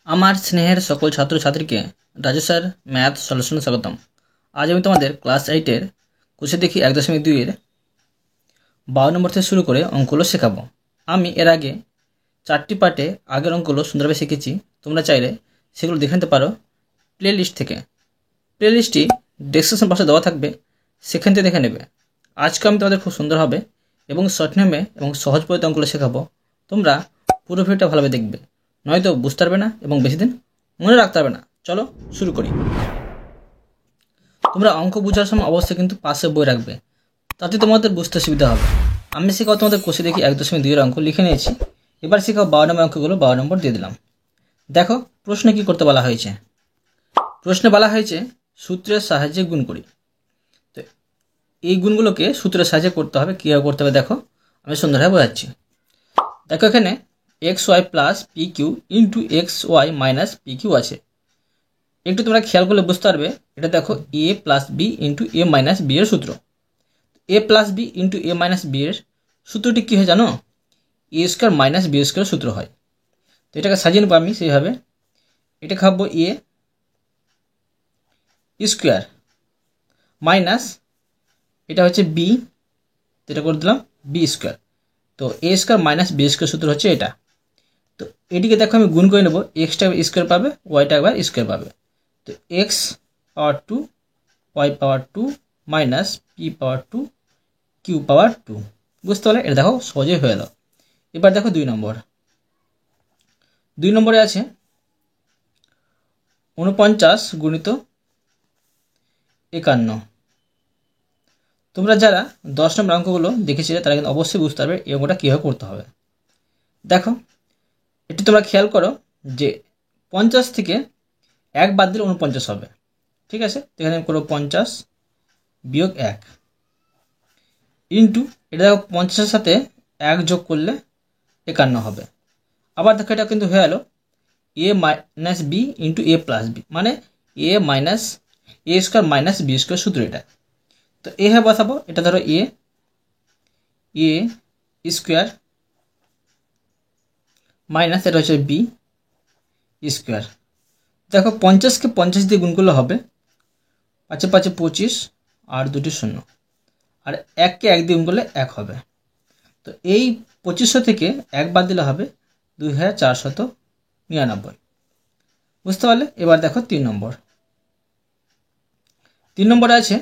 আমার স্নেহের সকল ছাত্রছাত্রীকে রাজু স্যার ম্যাথ সলিউশনে স্বাগতম। আজ আমি তোমাদের ক্লাস 8-এর কোষে দেখি 1.2-এর 12 নম্বর থেকে শুরু করে অঙ্কগুলো শেখাবো। আমি এর আগে 4টি পার্টে আগের অঙ্কগুলো সুন্দরভাবে শিখেছি। তোমরা চাইলে সেগুলো দেখে নিতে পারো প্লে লিস্ট থেকে। প্লে লিস্টটি ডেসক্রিপশন বক্সে দেওয়া থাকবে, সেখান থেকে দেখে নেবে। আজকে আমি তোমাদের খুব সুন্দরভাবে এবং শর্ট নেমে এবং সহজ পদ্ধতি অঙ্কগুলো শেখাবো। তোমরা পুরো ভিডিওটা ভালোভাবে দেখবে, নয়তো বুঝতে পারবে না এবং বেশি দিন মনে রাখতে পারবে না। চলো শুরু করি। তোমরা অঙ্ক বোঝার সময় অবশ্যই কিন্তু পাশে বই রাখবে, তাতে তোমাদের বুঝতে সুবিধা হবে। আমি শেখাও তোমাদের কোষে দেখি 1.2-এর অঙ্ক লিখে নিয়েছি। এবার শেখাও 12 নম্বর অঙ্কগুলো 12 নম্বর দিয়ে দিলাম। দেখো প্রশ্নে কি করতে বলা হয়েছে। প্রশ্নে বলা হয়েছে সূত্রের সাহায্যে গুণ করি। তো এই গুণগুলোকে সূত্রের সাহায্যে করতে হবে। কীভাবে করতে হবে দেখো, আমি সুন্দরভাবে বোঝাচ্ছি। দেখো এখানে xy plus P Q into xy minus P Q আছে। একটু তোমরা খেয়াল করলে বুঝতে পারবে, এটা দেখো A plus B into A minus B এর সূত্র। A plus B into A minus B এর সূত্রটি কী হয় জানো? A square minus B square সূত্র হয়। তো এটাকে সাজিয়ে নেবো আমি সেইভাবে। এটা খাবো এ স্কোয়ার মাইনাস এটা হচ্ছে বি, এটা করে দিলাম বি স্কোয়ার। তো এ স্কোয়ার মাইনাস বি স্কোয়ার সূত্র হচ্ছে এটা। তো এটিকে দেখো আমি গুণ করে নেবো, এক্সটা স্কোয়ার পাবে, ওয়াইটা একবার স্কোয়ার পাবে। তো এক্স পাওয়ার 2 ওয়াই পাওয়ার 2 মাইনাস পি পাওয়ার 2 কিউ পাওয়ার 2। বুঝতে পারলে? এটা দেখো সহজেই হয়ে গেল। এবার দেখো 2 নম্বরে আছে 49 গুণিত 51। তোমরা যারা 10 নম্বর অঙ্কগুলো দেখেছিলে তারা কিন্তু অবশ্যই বুঝতে পারবে এই অঙ্কটা কীভাবে করতে হবে। দেখো এটি তোমরা খেয়াল করো যে 50 থেকে 1 বাদ দিলে 49 হবে। ঠিক আছে, এখানে করো 50 বিয়োগ 1 ইন্টু এটা দেখো 50-এর সাথে 1 যোগ করলে 51 হবে। আবার দেখো এটা কিন্তু হয়ে গেল এ মাইনাস বি ইন্টু এ প্লাস বি, মানে এ মাইনাস এ স্কোয়ার মাইনাস বি স্কোয়ার সূত্র এটা। তো এ হয়ে বসাবো, এটা ধরো এ স্কোয়ার মাইনাস এটা হচ্ছে বি স্কোয়ার। দেখো 50-কে 50 দিয়ে গুণ করলে হবে 5 5 25 আর 2টি 0, আর 1-কে 1 দিয়ে গুণ করলে 1 হবে। তো এই 2500 থেকে 1 বাদ দিলে হবে 2499। বুঝতে পারলে? এবার দেখো 3 নম্বরে আছে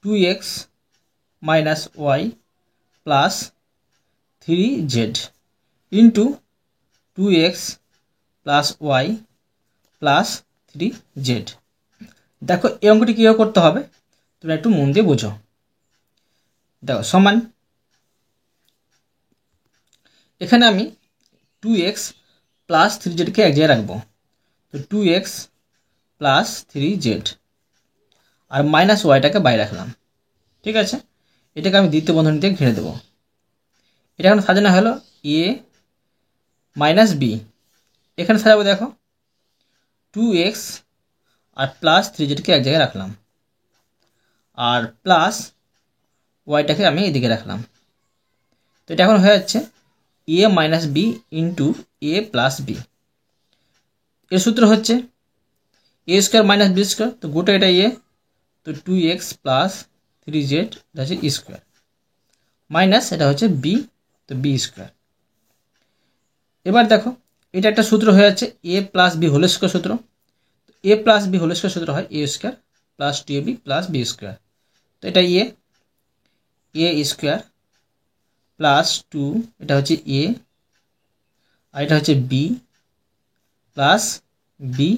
2x minus Y plus 3z into 2x plus Y plus 3z। দেখো এই অঙ্কটি কীভাবে করতে হবে তোমরা একটু মন দিয়ে বোঝো। দেখো সমান, এখানে আমি 2x প্লাস 3zকে এক জায়গায় রাখবো। তো 2x প্লাস 3z আর মাইনাস ওয়াইটাকে বাইরে রাখলাম। ঠিক আছে, এটাকে আমি দ্বিতীয় বন্ধনী দিয়ে ঘিরে দেবো। এটা এখন সাজানো হলো এ মাইনাস বি। এখানে সাজাবো দেখো 2x আর প্লাস 3zকে এক জায়গায় রাখলাম, আর প্লাস ওয়াইটাকে আমি এদিকে রাখলাম। তো এটা এখন হয়ে যাচ্ছে এ মাইনাস বি ইন্টু এ প্লাস বি। এর সূত্র হচ্ছে A square minus B square, তো গোটা এটা এ, তো 2x প্লাস 3z এটা হচ্ছে স্কোয়ার মাইনাস এটা হচ্ছে বি, তো বি স্কোয়ার। এবার দেখো এটা একটা সূত্র হয়ে যাচ্ছে A plus B whole square সূত্র। A plus B whole square সূত্র হয় A square plus 2ab plus B square. তো এটা এ স্কোয়ার প্লাস 2, এটা হচ্ছে এ, আর এটা হচ্ছে বি প্লাস বি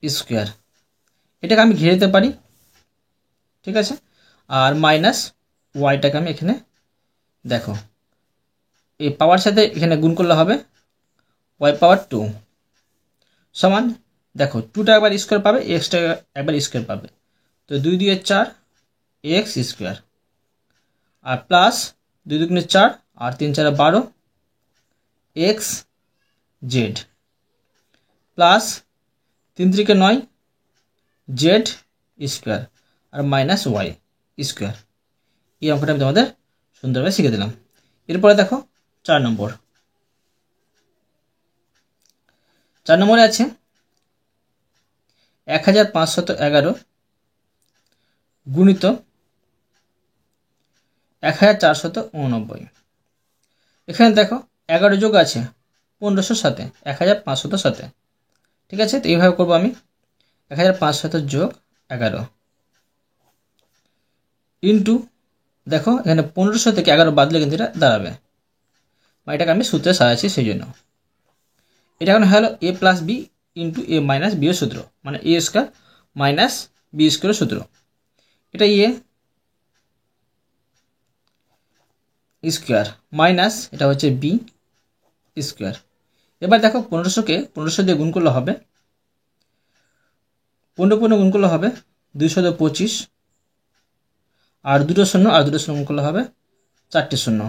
স্কোয়ার। এটাকে আমি ঘিরে দিতে পারি। ঠিক আছে, আর মাইনাস ওয়াইটাকে আমি এখানে দেখো এই পাওয়ার সাথে এখানে গুণ করলে হবে ওয়াই পাওয়ার 2 সমান, দেখো 2টা একবার স্কোয়ার পাবে, এক্সটা একবার স্কোয়ার পাবে, তো 2 2 4 এক্স স্কোয়ার, আর প্লাস 2 2 4 আর 3 4 12 X Z, plus 3 3 9 Z square, আর মাইনাস ওয়াই স্কোয়ার। এই অঙ্কটা আমি তোমাদের সুন্দরভাবে শিখে দিলাম। এরপরে দেখো 4 নম্বর। 4 নম্বরে আছে 1511 গুণিত 1489। এখানে দেখো 11 যোগ আছে 1500 সাথে 1500 সাথে, ঠিক আছে। তো এইভাবে করবো আমি 1500 যোগ 11 ইন্টু, দেখো এখানে 1500 থেকে 11 বাদলে কিন্তু এটা দাঁড়াবে, মানে এটাকে আমি সূত্রে সাজাচ্ছি সেই জন্য। এটা এখন হলো a plus B into A minus B এর সূত্র, মানে এ স্কোয়ার মাইনাস বি স্কোয়ারের সূত্র। এটা এ স্কোয়ার মাইনাস এটা হচ্ছে বি স্কোয়ার। এবার দেখো 1500কে 1500 দিয়ে গুণ করলে হবে, 15 গুণ করলে হবে 225, আর দুটো শূন্য আর দুটো শূন্য গুণ করলে হবে 4টে শূন্য,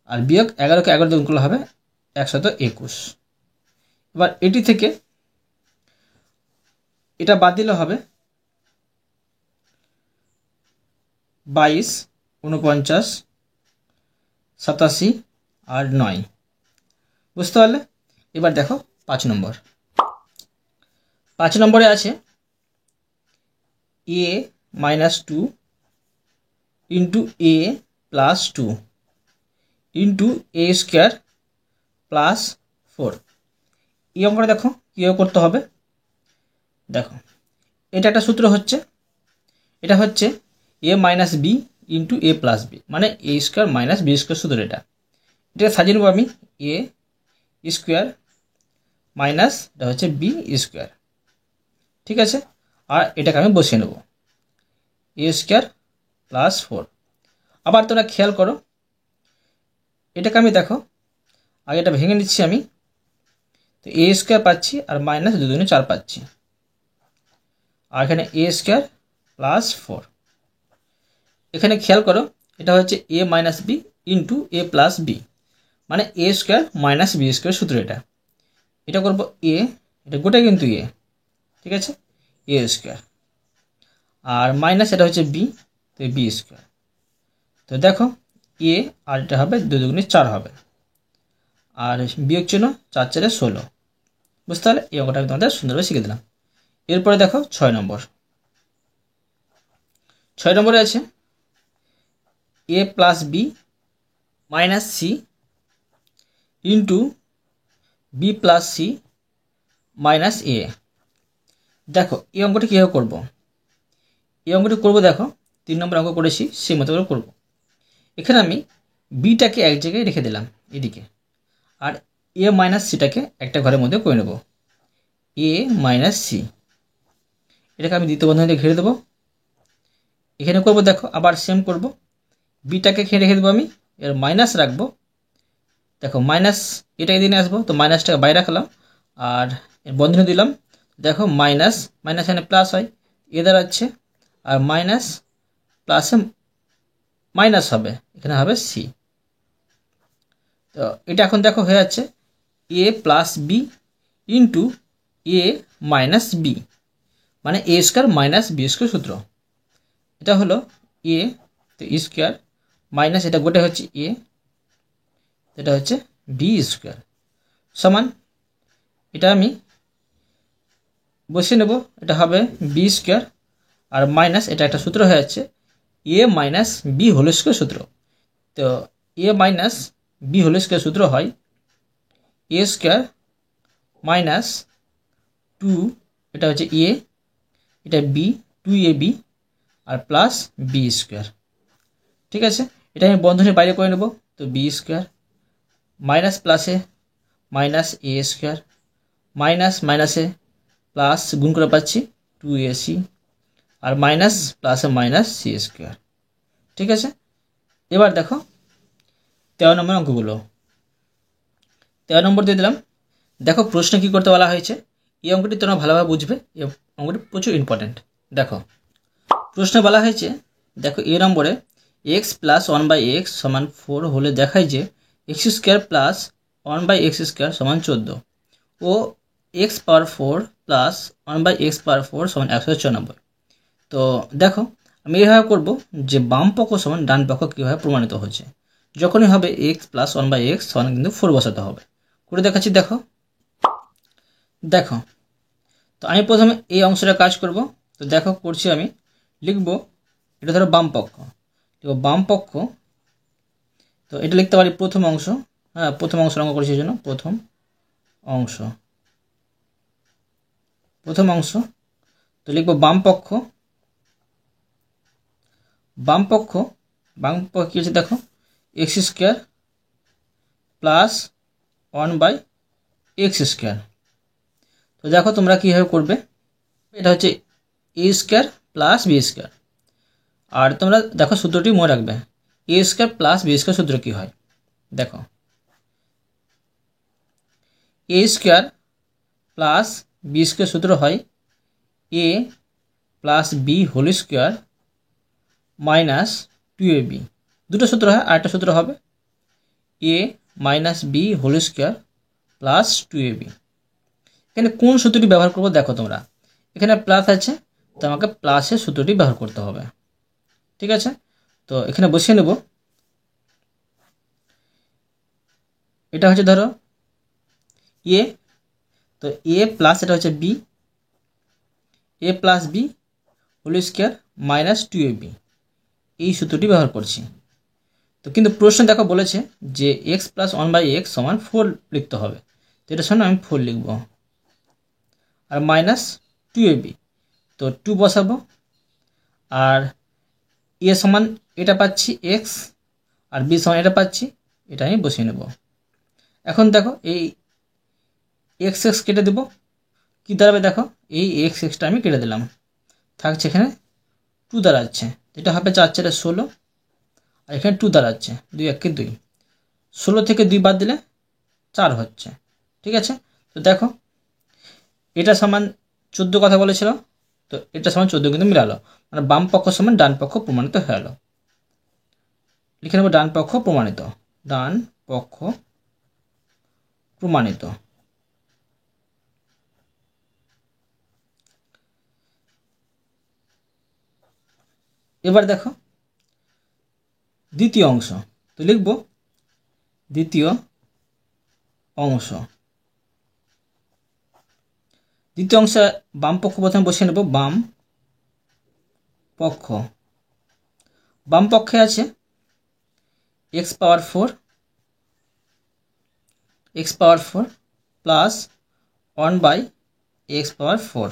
আর বিয়োগ 11কে 11 দিয়ে গুণ করলে হবে 121। এবার এটি থেকে এটা বাদ দিলে হবে 22, 49, 87 আর 9, বুঝতে পারলে। এবার দেখো 5 নম্বর। 5 নম্বরে আছে a minus 2 into A plus 2 into A square plus 4। এই অঙ্কটা দেখো কীভাবে করতে হবে। দেখো এটা একটা সূত্র হচ্ছে, এটা হচ্ছে এ মাইনাস বি ইন্টু এ প্লাস বি, মানে এ স্কোয়ার মাইনাস বি স্কোয়ার সূত্র। এটা সাজিয়ে নেবো আমি এ স্কোয়ার মাইনাস এটা হচ্ছে বি স্কোয়ার, ঠিক আছে। আর এটাকে আমি বসিয়ে নেব এ স্কোয়ার প্লাস 4। আবার তোমরা খেয়াল করো, এটাকে আমি দেখো আগে এটা ভেঙে নিচ্ছি আমি, তো এ স্কোয়ার পাচ্ছি আর মাইনাস 2 দুগুণে 4 পাচ্ছি, আর এখানে এ স্কোয়ার প্লাস 4। এখানে খেয়াল করো এটা হচ্ছে এ মাইনাস বি ইন্টু এ প্লাস বি, মানে এ স্কোয়ার মাইনাস বি স্কোয়ার সূত্র। এটা করবো এ, এটা গোটাই কিন্তু এ, ঠিক আছে, এ স্কোয়ার, আর মাইনাস এটা হচ্ছে বি, তো বি স্কোয়ার। তো দেখো এ আর এটা হবে 2 দুগুণে 4 হবে, আর বিয়োগ চিহ্ন 4 4 16, বুঝতে পারলে। এই অঙ্কটা আমি তোমাদের সুন্দরভাবে শিখে দিলাম। এরপরে দেখো 6 নম্বর। 6 নম্বরে আছে A plus B minus C into B plus C minus A. দেখো এই অঙ্কটি কীভাবে করবো। এই অঙ্কটি করবো দেখো 3 নম্বর অঙ্ক করেছি সেই মতো করে করবো। এখানে আমি বিটাকে এক জায়গায় রেখে দিলাম এদিকে, আর এ মাইনাস সিটাকে একটা ঘরের মধ্যে করে নেব, এ মাইনাস সি। এটাকে আমি দ্বিতীয় বন্ধনীতে ঘিরে দেবো। এখানে করবো দেখো আবার সেম করব, বিটাকে খেয়ে রেখে দেবো আমি, এর মাইনাস রাখবো। দেখো মাইনাস এটা এদিকে আসবো, তো মাইনাসটাকে বাইরে রাখলাম আর এর বন্ধনী দিলাম। দেখো মাইনাস মাইনাস এখানে প্লাস হয়, এ দাঁড়াচ্ছে, আর মাইনাস প্লাসে মাইনাস হবে, এখানে হবে সি। তো এটা এখন দেখো হয়ে যাচ্ছে A plus B into A minus B, মানে এ স্কোয়ার মাইনাস বি স্কোয়ার সূত্র। এটা হলো এ, তো স্কোয়ার মাইনাস এটা গোটা হচ্ছে এ, এটা হচ্ছে বি স্কোয়ার সমান, এটা আমি বসিয়ে নেব, এটা হবে বি স্কোয়ার আর মাইনাস এটা একটা সূত্র হয়ে যাচ্ছে এ মাইনাস বি হোল স্কোয়ার সূত্র। তো এ মাইনাস বি হোল স্কোয়ার সূত্র হয় এ স্কোয়ার মাইনাস 2, এটা হচ্ছে এ, এটা বি, 2ab আর প্লাস বি স্কোয়ার, ঠিক আছে। এটা আমি বন্ধনীর বাইরে করে নেব, তো বি স্কোয়ার মাইনাস প্লাসে মাইনাস এ স্কোয়ার মাইনাস মাইনাসে প্লাস গুণ করে পাচ্ছি 2ac আর মাইনাস প্লাসে মাইনাস সি স্কোয়ার, ঠিক আছে। এবার দেখো 13 নম্বর অঙ্কগুলো। 13 নম্বর দিয়ে দিলাম। দেখো প্রশ্ন কি করতে বলা হয়েছে, এই অঙ্কটি তোমরা ভালোভাবে বুঝবে, এই অঙ্কটি প্রচুর ইম্পর্টেন্ট। দেখো প্রশ্নে বলা হয়েছে, দেখো এ নম্বরে এক্স প্লাস 1/x সমান 4 হলে দেখায় যে x square plus 1/x square সমান 14 ও এক্স পাওয়ার 4 প্লাস 1/x পাওয়ার 4 সমান 194। তো দেখো আমি এইভাবে করবো যে বাম পক্ষ সমান ডান পক্ষ কীভাবে প্রমাণিত হচ্ছে। যখনই হবে এক্স প্লাস 1/x সমান কিন্তু 4 বসাতে হবে, করে দেখাচ্ছি। দেখো দেখো, তো আমি প্রথমে এই অংশটা কাজ করব। তো দেখো করছি আমি, লিখব এটা ধরো বাম পক্ষ, লিখব বাম পক্ষ। তো এটা লিখতে পারি প্রথম অংশ, হ্যাঁ প্রথম অংশ অঙ্ক করেছি এই জন্য প্রথম অংশ, প্রথম অংশ। তো লিখব বাম পক্ষ, বাম পক্ষ, বাম পক্ষ কী আছে দেখো, x square plus 1/x square. তো দেখো তোমরা কীভাবে করবে, এটা হচ্ছে A square plus B square. আর তোমরা দেখো সূত্রটি মনে রাখবে, A square plus B square সূত্র কী হয় দেখো, A square plus B square সূত্র হয় A plus B whole square minus 2ab। দুটো সূত্র হয়, আরেকটা সূত্র হবে A minus B whole square plus 2ab। এখানে কোন সূত্রটি ব্যবহার করবো দেখো তোমরা, এখানে প্লাস আছে তো আমাকে প্লাসের সূত্রটি ব্যবহার করতে হবে, ঠিক আছে। তো এখানে বসিয়ে নেব, এটা হচ্ছে ধরো এ, তো এ প্লাস এটা হচ্ছে B, A plus B whole square minus 2ab, এই সূত্রটি ব্যবহার করছি। তো কিন্তু প্রশ্ন দেখো বলেছে যে এক্স প্লাস 1/x সমান 4 লিখতে হবে, তো এটার সঙ্গে আমি 4 লিখব, আর মাইনাস 2ab, তো 2 বসাবো, আর এ সমান এটা পাচ্ছি এক্স, আর বি সমান এটা পাচ্ছি, এটা আমি বসিয়ে নেব। এখন দেখো এই এক্স এক্স কেটে দেবো, কী দাঁড়াবে দেখো, এই এক্স এক্সটা আমি কেটে দিলাম, থাকছে এখানে 2 দাঁড়াচ্ছে, এটা হবে 4 4 16, আর এখানে 2 দাঁড়াচ্ছে, 2 1 2, 16 থেকে 2 বাদ দিলে 4 হচ্ছে, ঠিক আছে। তো দেখো এটা সমান 14 কথা বলেছিল, তো এটা সমান 14 কিন্তু মিলালো, মানে বাম পক্ষ সমান ডান পক্ষ প্রমাণিত হয়ে গেল। লিখে নেব ডান পক্ষ প্রমাণিত, ডান পক্ষ প্রমাণিত। এবার দেখো দ্বিতীয় অংশ, তো লিখব দ্বিতীয় অংশ। দ্বিতীয় অংশে বাম পক্ষ প্রথমে বসিয়ে নেব, বাম পক্ষ, বাম পক্ষে আছে x পাওয়ার 4, x পাওয়ার 4 প্লাস 1/x পাওয়ার 4,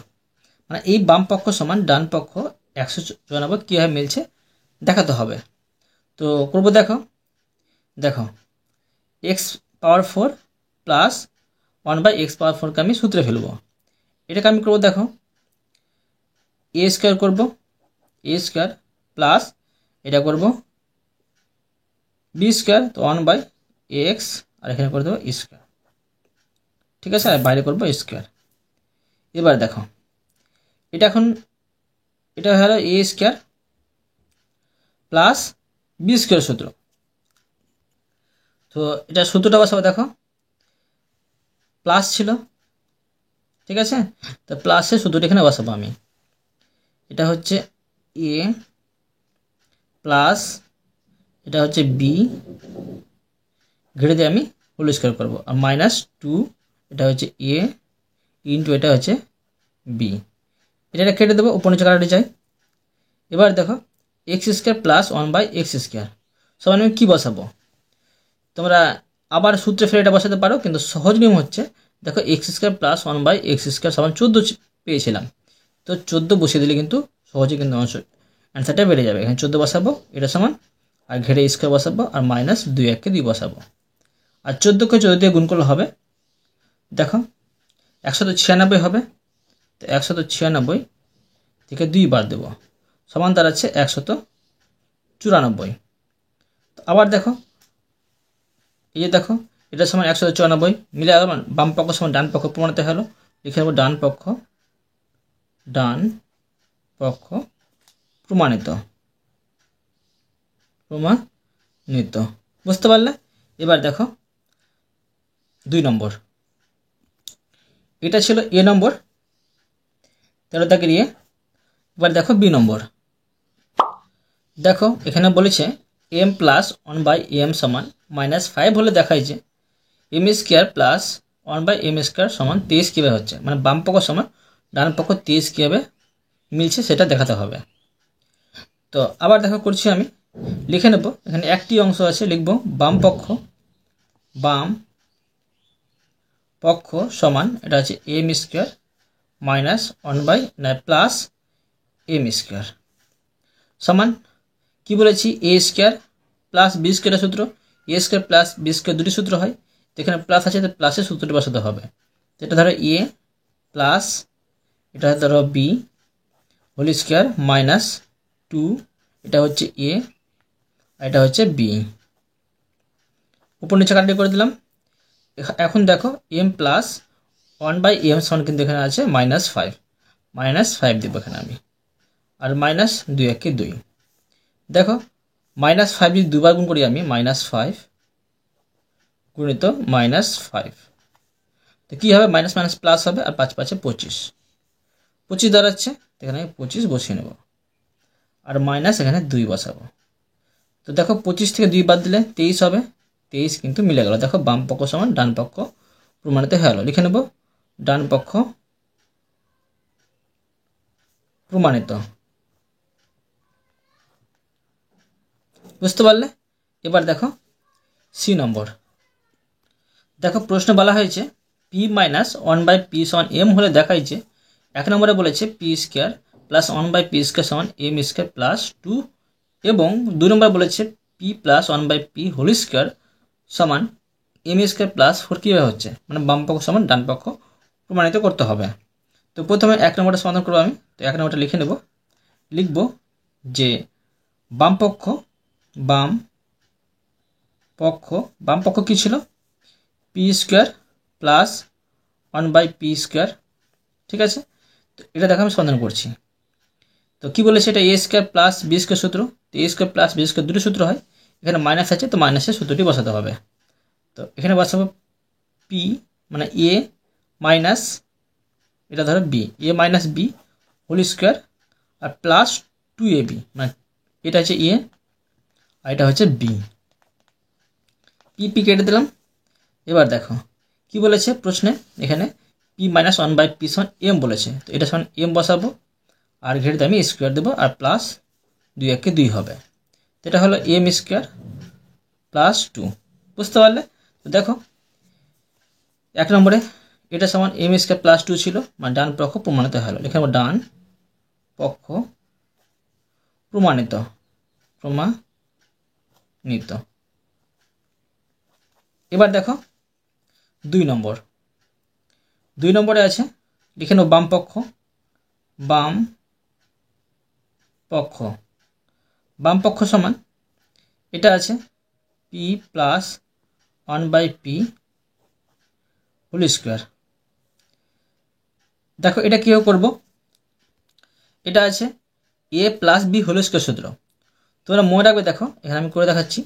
মানে এই বাম পক্ষ সমান ডান পক্ষ 194 কীভাবে মিলছে দেখাতে হবে। তো করব দেখো, দেখো এক্স পাওয়ার 4 প্লাস 1/x পাওয়ার 4কে আমি সূত্রে ফেলব, এটাকে আমি করবো দেখো এ স্কোয়ার করবো, এ স্কোয়ার প্লাস এটা করব বি স্কোয়ার, তো 1/x, আর এখানে করে দেবো স্কোয়ার, ঠিক আছে, আর বাইরে করবো স্কোয়ার। এবার দেখো এটা এখন এটা হলো A square plus B square সূত্র, তো এটা সূত্রটা বসাবো দেখো, প্লাস ছিল, ঠিক আছে, তো প্লাসের সূত্রটা এখানে বসাবো আমি, এটা হচ্ছে এ প্লাস এটা হচ্ছে বি, ঘেড়ে দিয়ে আমি হোল স্কোয়ার করবো, আর মাইনাস 2 এটা হচ্ছে এ ইন্টু এটা হচ্ছে বি, এটা কেটে দেবো, উপর নিচে কাটাতে চাই। এবার দেখো x square plus 1/x square সমান আমি কী বসাবো, তোমরা আবার সূত্রে ফেলে এটা বসাতে পারো, কিন্তু সহজ নিয়ম হচ্ছে দেখো x square plus 1/x square সমান 14 পেয়েছিলাম, তো 14 বসিয়ে দিলে কিন্তু সহজে কিন্তু অ্যান্সারটা বেড়ে যাবে। এখানে 14 বসাবো, এটা সমান, আর ঘেরে স্কোয়ার বসাবো, আর মাইনাস 2 1কে 2 বসাবো, আর 14কে 14 দিয়ে গুণ করলে হবে দেখো 196 হবে, তো 196 থেকে 2 বাদ দেবো, সমান দাঁড়াচ্ছে 194। তো আবার দেখো এই যে দেখো এটা সমান 194 মিলে গেল, বাম পক্ষ সমান ডান পক্ষ প্রমাণিত হলো, লিখে নেব ডান পক্ষ, ডান পক্ষ প্রমাণিত, প্রমাণিত, বুঝতে পারলে। এবার দেখো 2 নম্বর, এটা ছিল এ নম্বর 13 দাগে নিয়ে। এবার দেখো বি নম্বর, দেখো এখানে বলেছে এম প্লাস 1/m সমান -5 হলে দেখায় যে M square plus 1/m square সমান 23 কীভাবে হচ্ছে, মানে বাম পক্ষ সমান ডান পক্ষ 23 কীভাবে মিলছে সেটা দেখাতে হবে। তো আবার দেখো করছি, আমি লিখে নেব। এখানে একটি অংশ আছে, লিখব বাম পক্ষ সমান, এটা হচ্ছে m square minus 1/, plus m square সমান কি বলেছি, a স্কোয়ার প্লাস b স্কোয়ারের সূত্র, a square plus b square দুটি সূত্র হয়, তো এখানে প্লাস আছে, তো প্লাসের সূত্রটি বসাতে হবে। এটা ধরো a প্লাস এটা ধরো b হোল স্কোয়ার মাইনাস 2, এটা হচ্ছে a আর এটা হচ্ছে b, উপর নিচে কাটাকাটি করে দিলাম। এখন দেখো m প্লাস 1/m সমান কিন্তু এখানে আছে -5 দেবো এখানে আমি, আর মাইনাস 2 একে 2। দেখো -5 যদি দুবার গুণ করি আমি, -5 গুণিত -5, তো কী হবে, মাইনাস মাইনাস প্লাস হবে, আর 5 5 25 দাঁড়াচ্ছে, এখানে আমি 25 বসিয়ে নেব, আর মাইনাস এখানে 2 বসাবো। তো দেখো 25 থেকে 2 বাদ দিলে 23 হবে, 23 কিন্তু মিলে গেল। দেখো বাম পক্ষ সমান ডান পক্ষ প্রমাণিত হয়ে গেল। লিখে নেব ডান পক্ষ প্রমাণিত। বুঝতে পারলে? এবার দেখো সি নম্বর। দেখো প্রশ্ন বলা হয়েছে p মাইনাস 1/p সমান m হলে দেখাই যে 1 নম্বরে বলেছে p square plus 1/p square সমান m স্কোয়ার প্লাস 2, এবং 2 নম্বরে বলেছে p plus 1/p whole square সমান m স্কোয়ার প্লাস 4 কীভাবে হচ্ছে, মানে বাম পক্ষ সমান ডান পক্ষ প্রমাণিত করতে হবে। তো প্রথমে 1 নম্বরটা সমাধান করবো আমি। তো 1 নম্বরটা লিখে নেব, লিখব যে বাম পক্ষ কী ছিল, p square plus 1/p square, ঠিক আছে। তো এটা দেখো আমি সমাধান করছি। তো কী বলেছে, এটা a square plus b square সূত্র, তো a square plus b square দুটো সূত্র হয়, এখানে মাইনাস আছে, তো মাইনাসের সূত্রটি বসাতে হবে। তো এখানে বসাবো p মানে a মাইনাস এটা ধরো b, a minus b whole square আর প্লাস 2ab, মানে এটা হচ্ছে a আর এটা হচ্ছে b, p কেটে দিলাম। এবার দেখো কি বলেছে প্রশ্নে, এখানে p মাইনাস 1/p সমান m বলেছে, তো এটা সমান m বসাবো, আর ঘেরতে আমি স্কোয়ার দেবো, আর প্লাস 2 একে 2 হবে, তো এটা হলো m স্কোয়ার প্লাস 2। বুঝতে পারলে? তো দেখো 1 নম্বরে এটা সমান m স্কোয়ার প্লাস 2 ছিল, মানে ডান পক্ষ প্রমাণিত হলো। লিখে নেব ডান পক্ষ প্রমাণিত। এবার দেখো 2 নম্বরে আছে, লিখে নেব বাম পক্ষ সমান এটা আছে p plus 1/p whole square. দেখো এটা কীভাবে করবো, এটা আছে a plus b whole square সূত্র, তোমরা মনে রাখবে। দেখো এখানে আমি করে দেখাচ্ছি,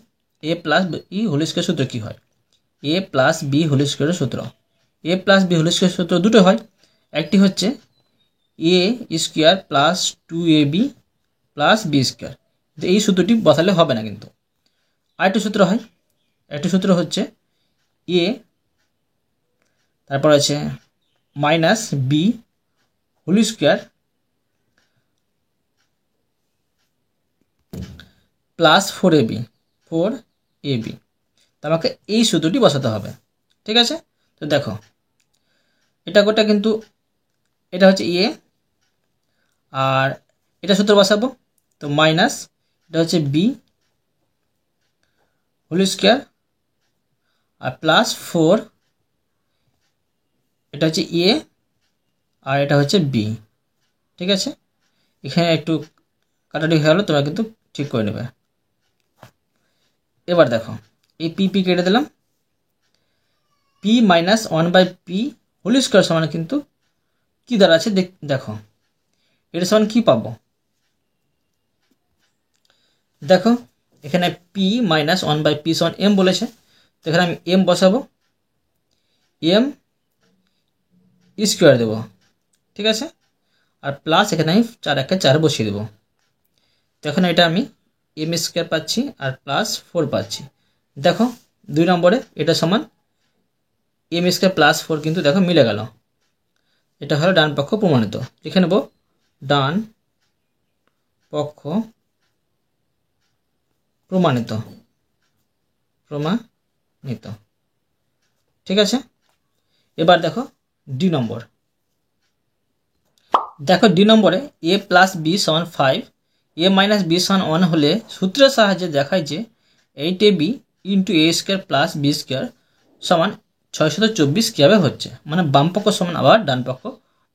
a plus b whole square সূত্র কী হয়, a প্লাস b হোল স্কোয়ারের সূত্র, a plus b whole square সূত্র দুটো হয়, একটি হচ্ছে a square plus 2ab plus b square, কিন্তু এই সূত্রটি বসালে হবে না, কিন্তু আরেকটি সূত্র হয়, একটি সূত্র হচ্ছে a তারপর আছে minus b whole square plus 4ab, তো আমাকে এই সূত্রটি বসাতে হবে, ঠিক আছে। তো দেখো এটা গোটা কিন্তু এটা হচ্ছে a, আর এটা সূত্র বসাবো, তো মাইনাস এটা হচ্ছে b হোল স্কোয়ার আর প্লাস 4, এটা হচ্ছে a আর এটা হচ্ছে b, ঠিক আছে। এখানে একটু কাটাটি হয়ে গেলো, তোমরা কিন্তু ঠিক করে নেবে। এবার দেখো এই p কেটে দিলাম, p minus 1/p whole square সমান কিন্তু কী দ্বারা আছে দেখো, এটা সমান কী পাবো, দেখো এখানে p মাইনাস 1/p সমান m বলেছে, তো এখানে আমি m বসাবো, m স্কোয়ার দেবো, ঠিক আছে, আর প্লাস এখানে আমি 4 একে 4 বসিয়ে দেবো। তো এখন এটা আমি m স্কোয়ার পাচ্ছি আর প্লাস 4 পাচ্ছি। দেখো 2 নম্বরে এটা সমান এম স্কোয়ার প্লাস 4 কিন্তু দেখো মিলে গেল। এটা হলো ডান পক্ষ প্রমাণিত। লিখে নেব ডান পক্ষ প্রমাণিত। প্রমাণিত, ঠিক আছে। এবার দেখো ডি নম্বর। দেখো ডি নম্বরে এ প্লাস বি সমান 5, এ মাইনাস বি সমান 1 হলে সূত্রের সাহায্যে দেখায় যে 8ab ইন্টু এ স্কোয়ার প্লাস বি স্কোয়ার সমান 624 কীভাবে হচ্ছে। মানে বাম পক্ষ সমান আবার ডান পক্ষ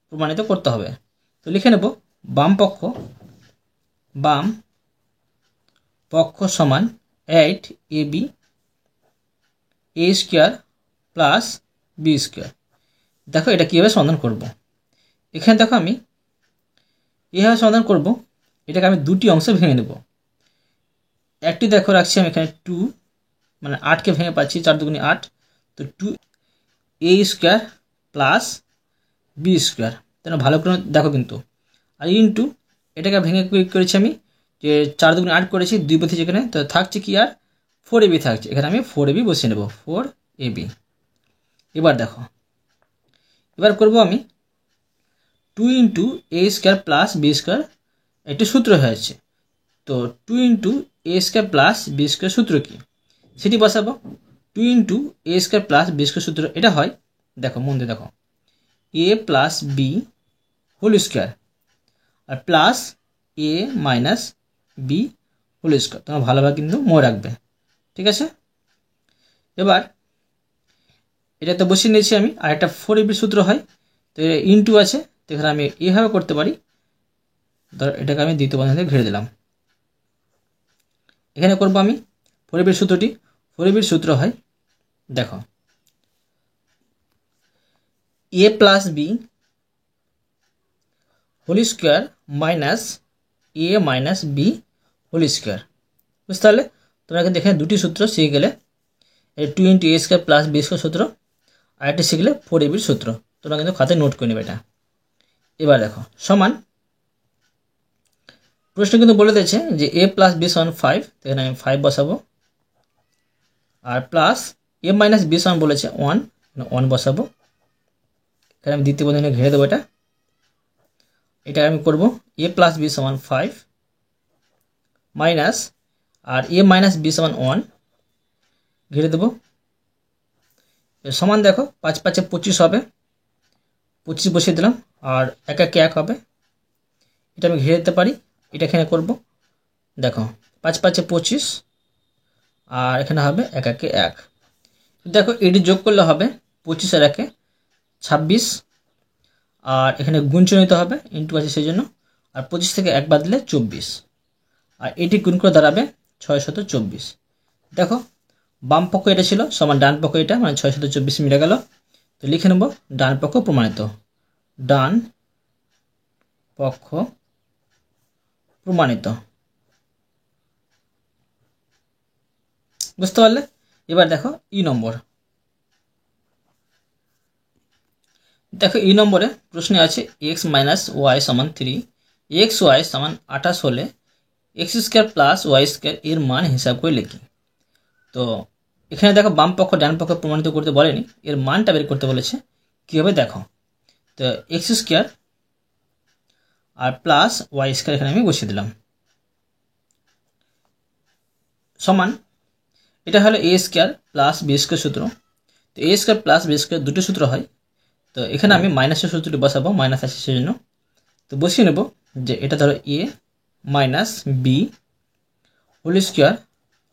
প্রমাণিত করতে হবে। তো লিখে নেব বাম পক্ষ সমান 8ab এ স্কোয়ার প্লাস বি স্কোয়ার। দেখো এটা কীভাবে সমাধান করব। এখানে দেখো আমি এভাবে সমাধান করব। এটাকে আমি দুটি অংশে ভেঙে নেব। একটি দেখো রাখছি আমি এখানে 2, মানে 8কে ভেঙে পাচ্ছি 4 দুগুণে 8, তো 2a square plus B square. তাহলে ভালো করে দেখো কিন্তু। আর ইন্টু এটাকে ভেঙে করেছি আমি যে 4 দুগুণে 8 করেছি, 2 বসেছি এখানে, তো থাকছে কি আর 4ab থাকছে। এখানে আমি 4ab বসিয়ে নেব, 4ab। এবার দেখো এবার করব আমি 2 ইন্টু এ স্কোয়ার প্লাস বি স্কোয়ার, একটি সূত্র হয়েছে। তো 2 ইন্টু এ স্কোয়ার প্লাস বি স্কোয়ার সূত্র কি সেটি বসাবো। 2 ইন্টু এ স্কোয়ার প্লাস বি স্কোয়ার সূত্র এটা হয়, দেখো মন দিয়ে দেখো, A plus B whole square আর প্লাস এ মাইনাস বি হোল স্কোয়ার। তোমরা ভালোভাবে কিন্তু মনে রাখবে, ঠিক আছে। এবার এটা তো বসিয়ে নিয়েছি আমি। আর একটা 4ab সূত্র হয়, তো ইন্টু আছে, তো এখানে আমি এভাবে করতে পারি। ধর এটাকে আমি দ্বিতীয় বন্ধনীতে ঘিরে দিলাম। এখানে করব আমি 4ab সূত্রটি। 4ab সূত্র হয়, দেখো A plus B whole square minus A minus B whole square. বুঝতে পারলে? তোমরা কিন্তু এখানে দুটি সূত্র শিখে গেলে, 2 ইন্টু এ স্কোয়ার প্লাস বি স্কোয়ার সূত্র, আর একটি শিখলে 4ab সূত্র। তোমরা কিন্তু খাতায় নোট করে নেবে এটা। এবার দেখো সমান, প্রশ্ন কিন্তু বলে দিয়েছে যে এ প্লাস বি সমান 5, এখানে আমি 5 বসাবো। আর প্লাস এ মাইনাস বি সমান বলেছে 1, 1 বসাবো। এখানে আমি দ্বিতীয় বন্ধনী ঘিরে দেবো এটা আমি করব এ প্লাস বি সমান 5 মাইনাস, আর এ মাইনাস বি সমান 1 ঘিরে দেবো। সমান দেখো 5 5 25 হবে, 25 বসিয়ে দিলাম। আর 1 1 1 হবে, এটা আমি ঘিরে দিতে পারি। এটা এখানে করব, দেখো 5 5 25, আর এখানে হবে 1 1 1। দেখো এটি যোগ করলে হবে 25 আর 1 26, আর এখানে গুণ নিতে হবে, ইন্টু আছে সেই জন্য। আর 25 থেকে 1 বাদ দিলে 24, আর এটি গুণ করে দাঁড়াবে 624। দেখো বাম পক্ষ এটা ছিল সমান ডান পক্ষ এটা, মানে 624 মিলে গেল। তো লিখে নেব ডান পক্ষ প্রমাণিত। ডান পক্ষ প্রমাণিত। বুঝতে পারলে? এবার দেখো ই নম্বর। দেখো ই নম্বরে প্রশ্নে আছে এক্স মাইনাস ওয়াই সমান 3, এক্স ওয়াই সমান 28 হলে X square plus Y square এর মান হিসাব করে লিখি। তো এখানে দেখো বাম পক্ষ ডান পক্ষ প্রমাণিত করতে বলেনি, এর মানটা বের করতে বলেছে। কীভাবে দেখো, তো এক্স স্কোয়ার আর প্লাস ওয়াই স্কোয়ার এখানে আমি বসিয়ে দিলাম, সমান এটা হলো A square plus B square সূত্র। তো এ স্কোয়ার প্লাস বি স্কোয়ার দুটো সূত্র হয়, তো এখানে আমি মাইনাসের সূত্রটি বসাবো, মাইনাস আছে সেই জন্য। তো বসিয়ে নেব যে এটা ধরো এ মাইনাস বি হোল স্কোয়ার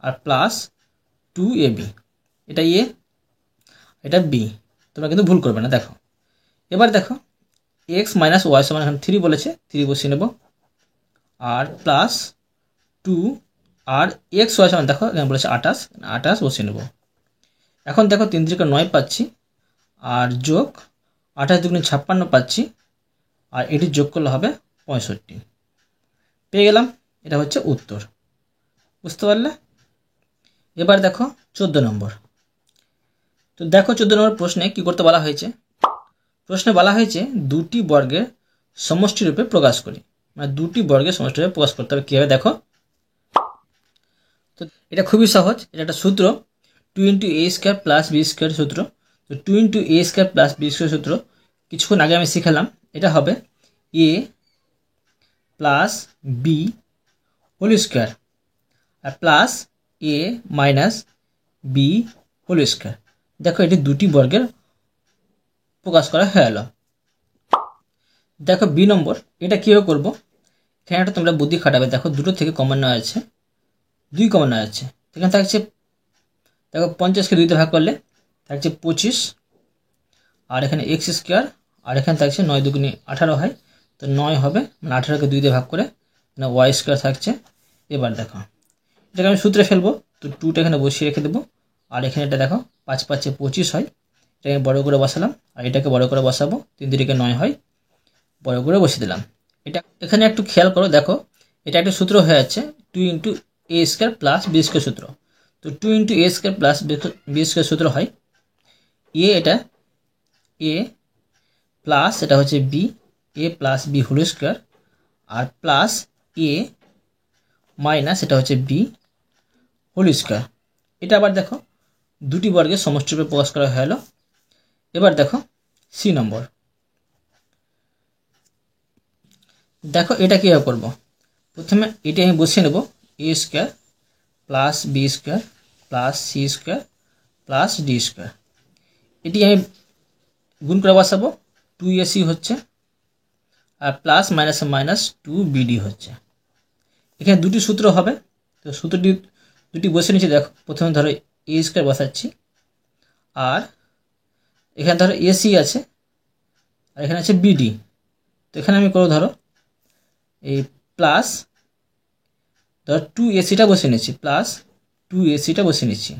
আর প্লাস 2ab, এটা এ এটা বি, তোমরা কিন্তু ভুল করবে না। দেখো এবার দেখো এক্স মাইনাস ওয়াই সমান এখানে 3 বলেছে, 3 বসিয়ে নেব, আর প্লাস 2, আর এক্স ওয়াই সমান দেখো এখানে বলেছে 28, 28 বসিয়ে নেব। এখন দেখো 3 3 9 পাচ্ছি, আর যোগ 28 দুগুণে 56 পাচ্ছি, আর এটি যোগ করলে হবে 65। পেয়ে গেলাম, এটা হচ্ছে উত্তর। বুঝতে পারলে? এবার দেখো 14 নম্বর। তো দেখো 14 নম্বর প্রশ্নে কি করতে বলা হয়েছে। প্রশ্নে বলা হয়েছে দুটি বর্গের সমষ্টিরূপে প্রকাশ করি, মানে দুটি বর্গের সমষ্টিরূপে প্রকাশ করতে হবে। কীভাবে দেখো, তো এটা খুবই সহজ। এটা একটা সূত্র, 2 ইন্টু এ স্কোয়ার প্লাস বি স্কোয়ার সূত্র। তো 2 ইন্টু এ স্কোয়ার প্লাস বি স্কোয়ার সূত্র কিছুক্ষণ আগে আমি শিখালাম। এটা হবে এ প্লাস বি হোল স্কোয়ার আর প্লাস এ মাইনাস বি হোল স্কোয়ার। দেখো এটি দুটি বর্গের প্রকাশ করা হয়ে গেল। দেখো বি নম্বর, এটা কীভাবে করবো, এখানে একটা তোমরা বুদ্ধি খাটাবে। দেখো দুটো থেকে কমন নেওয়া আছে, 2 কমন নেওয়া আছে। এখানে থাকছে, দেখো 50কে 2তে ভাগ করলে থাকছে 25, আর এখানে এক্স স্কোয়ার, আর এখানে থাকছে 9 দুগুণে 18 হয়, তো 9 হবে, মানে 18কে 2তে ভাগ করে ওয়াই স্কোয়ার থাকছে। এবার দেখো এটাকে আমি সূত্রে ফেলবো, তো 2টা এখানে বসিয়ে রেখে দেবো, আর এখানে এটা দেখো 5 5 25 হয়, এটাকে বড় করে বসালাম, আর এটাকে বড় করে বসাবো, 3 3 9 হয়, বড় করে বসিয়ে দিলাম। এটা এখানে একটু খেয়াল করো, দেখো এটা একটা সূত্র হয়ে যাচ্ছে 2 ইন্টু এ স্কোয়ার প্লাস বি স্কোয়ার সূত্র। তো 2 ইন্টু এ স্কোয়ার প্লাস বি স্কোয়ার সূত্র হয় এটা এ প্লাস এটা হচ্ছে B, A plus B whole square, আর প্লাস এ মাইনাস এটা হচ্ছে বি হোল স্কোয়ার। এটা আবার দেখো দুটি বর্গের সমষ্টিরূপে প্রকাশ করা হয়ে গেল। এবার দেখো সি নম্বর, দেখো এটা কীভাবে করবো। প্রথমে এটি আমি বসিয়ে নেব, A square plus B square plus C square plus D square. এটি আমি গুণ করে বসাবো, 2ac হচ্ছে, আর প্লাস মাইনাসে মাইনাস 2bd হচ্ছে। এখানে দুটি সূত্র হবে, তো সূত্রটি দুটি বসে নিচ্ছি। দেখো প্রথমে ধরো এ স্কোয়ার বসাচ্ছি, আর এখানে ধরো এসি আছে, আর এখানে আছে বিডি। তো এখানে আমি করবো ধরো এই প্লাস, ধরো 2ac বসে নিচ্ছি, প্লাস 2ac বসে নিচ্ছি,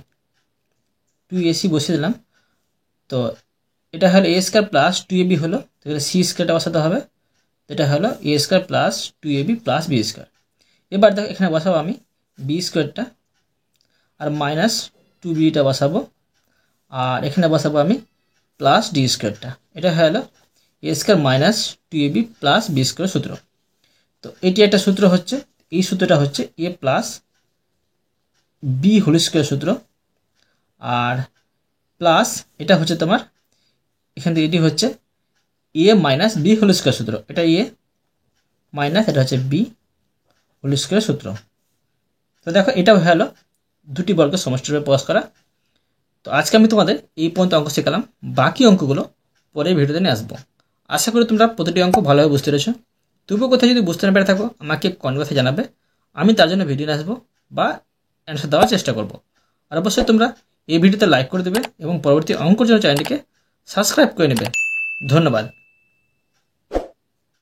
2ac বসিয়ে দিলাম। তো এটা হলো এ স্কোয়ার প্লাস 2ab হলো, তো এখানে সি স্কোয়ারটা বসাতে হবে, এটা হলো A square plus 2ab plus B square. এবার দেখো এখানে বসাবো আমি বি স্কোয়ারটা, আর মাইনাস 2bটা বসাবো, আর এখানে বসাবো আমি প্লাস ডি স্কোয়ারটা। এটা হলো A square minus 2ab plus B square সূত্র। তো এটি একটা সূত্র হচ্ছে, এই সূত্রটা হচ্ছে A plus B whole square সূত্র, আর প্লাস এটা হচ্ছে তোমার এখান থেকে এটি হচ্ছে এ মাইনাস বি হোল স্কোয়ার সূত্র। এটা এ মাইনাস এটা হচ্ছে বি হোল স্কোয়ার সূত্র। তো দেখো এটাও হয়ে গেল দুটি বর্গের সমষ্টিরূপে প্রকাশ করা। তো আজকে আমি তোমাদের এই পর্যন্ত অঙ্ক শেখালাম, বাকি অঙ্কগুলো পরের ভিডিওতে নিয়ে আসবো। আশা করি তোমরা প্রতিটি অঙ্ক ভালোভাবে বুঝতে পেরেছো। তবুও কোথায় যদি বুঝতে না পেরে থাকো আমাকে কমেন্ট বক্সে জানাবে, আমি তার জন্য ভিডিও নিয়ে আসবো বা অ্যান্সার দেওয়ার চেষ্টা করব। আর অবশ্যই তোমরা এই ভিডিওতে লাইক করে দেবে এবং পরবর্তী অঙ্কের জন্য চ্যানেলটিকে সাবস্ক্রাইব করে নেবে। ধন্যবাদ।